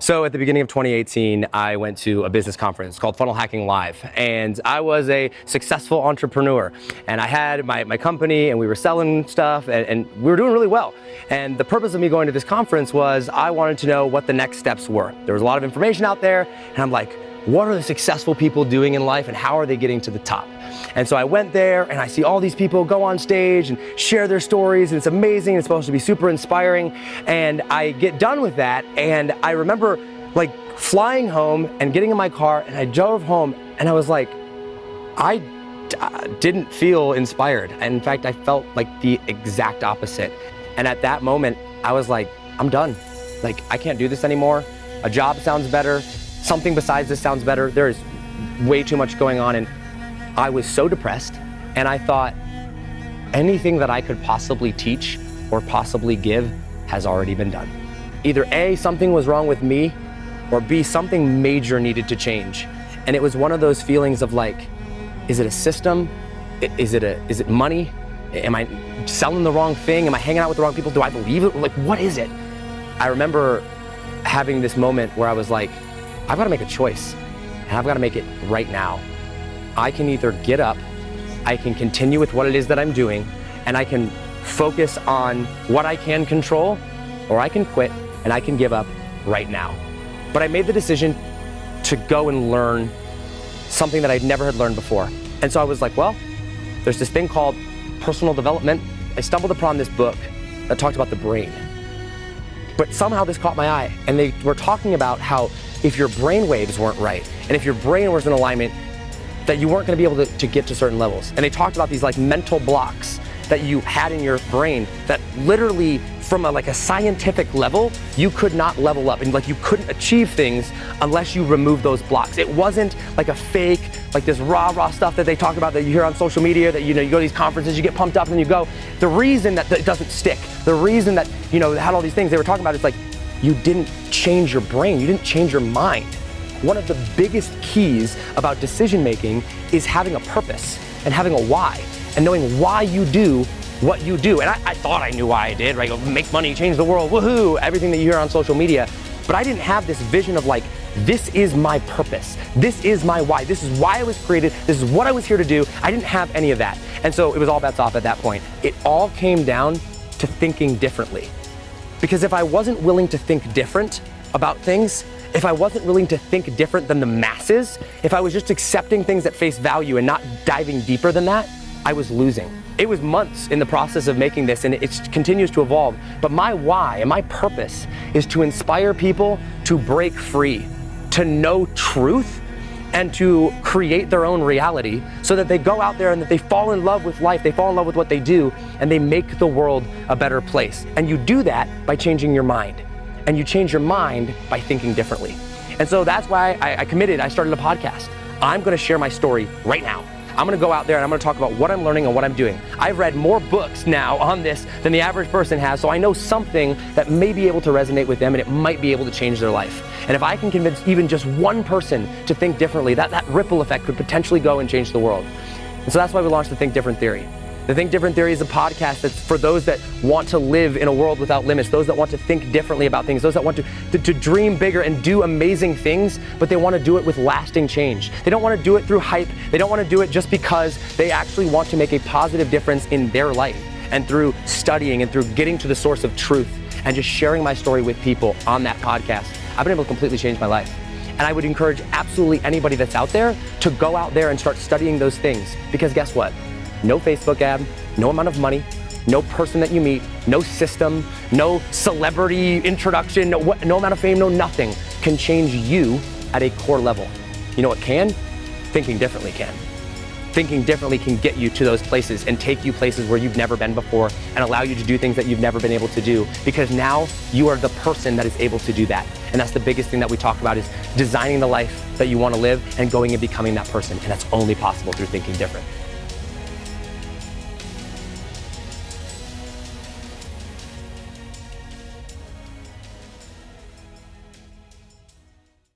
So at the beginning of 2018, I went to a business conference called Funnel Hacking Live, and I was a successful entrepreneur, and I had my company, and we were selling stuff, and we were doing really well. And the purpose of me going to this conference was I wanted to know what the next steps were. There was a lot of information out there, and I'm like, what are the successful people doing in life, and how are they getting to the top? And so I went there, and I see all these people go on stage and share their stories, and it's amazing. It's supposed to be super inspiring. And I get done with that, and I remember like flying home and getting in my car, and I drove home, and I was like, I didn't feel inspired. And in fact, I felt like the exact opposite. And at that moment, I was like, I'm done. Like, I can't do this anymore. A job sounds better. Something besides this sounds better. There is way too much going on. And I was so depressed, and I thought anything that I could possibly teach or possibly give has already been done. Either A, something was wrong with me, or B, something major needed to change. And it was one of those feelings of like, is it a system? Is it money? Am I selling the wrong thing? Am I hanging out with the wrong people? Do I believe it? Like, what is it? I remember having this moment where I was like, I've got to make a choice, and I've got to make it right now. I can either get up, I can continue with what it is that I'm doing, and I can focus on what I can control, or I can quit and I can give up right now. But I made the decision to go and learn something that I'd never had learned before. And so I was like, well, there's this thing called personal development. I stumbled upon this book that talked about the brain. But somehow this caught my eye, and they were talking about how if your brain waves weren't right, and if your brain was in alignment, that you weren't gonna be able to get to certain levels. And they talked about these like mental blocks that you had in your brain that literally from a scientific level, you could not level up, and like you couldn't achieve things unless you remove those blocks. It wasn't like a fake, like this rah stuff that they talk about that you hear on social media, that you go to these conferences, you get pumped up and you go. The reason that it doesn't stick, the reason that they had all these things they were talking about, is like you didn't change your brain, you didn't change your mind. One of the biggest keys about decision making is having a purpose and having a why, and knowing why you do what you do. And I thought I knew why I did, right? Make money, change the world, woohoo, everything that you hear on social media. But I didn't have this vision of like, this is my purpose. This is my why. This is why I was created. This is what I was here to do. I didn't have any of that. And so it was all bets off at that point. It all came down to thinking differently. Because if I wasn't willing to think different about things, if I wasn't willing to think different than the masses, if I was just accepting things at face value and not diving deeper than that, I was losing. It was months in the process of making this, and it continues to evolve. But my why and my purpose is to inspire people to break free, to know truth, and to create their own reality so that they go out there and that they fall in love with life, they fall in love with what they do, and they make the world a better place. And you do that by changing your mind. And you change your mind by thinking differently. And so that's why I committed, I started a podcast. I'm gonna share my story right now. I'm gonna go out there and I'm gonna talk about what I'm learning and what I'm doing. I've read more books now on this than the average person has, so I know something that may be able to resonate with them, and it might be able to change their life. And if I can convince even just one person to think differently, that ripple effect could potentially go and change the world. And so that's why we launched the Think Different Theory. The Think Different Theory is a podcast that's for those that want to live in a world without limits, those that want to think differently about things, those that want to dream bigger and do amazing things, but they want to do it with lasting change. They don't want to do it through hype. They don't want to do it just because they actually want to make a positive difference in their life. And through studying and through getting to the source of truth and just sharing my story with people on that podcast, I've been able to completely change my life. And I would encourage absolutely anybody that's out there to go out there and start studying those things, because guess what? No Facebook ad, no amount of money, no person that you meet, no system, no celebrity introduction, no amount of fame, no nothing can change you at a core level. You know what can? Thinking differently can. Thinking differently can get you to those places and take you places where you've never been before and allow you to do things that you've never been able to do, because now you are the person that is able to do that. And that's the biggest thing that we talk about, is designing the life that you want to live and going and becoming that person. And that's only possible through thinking different.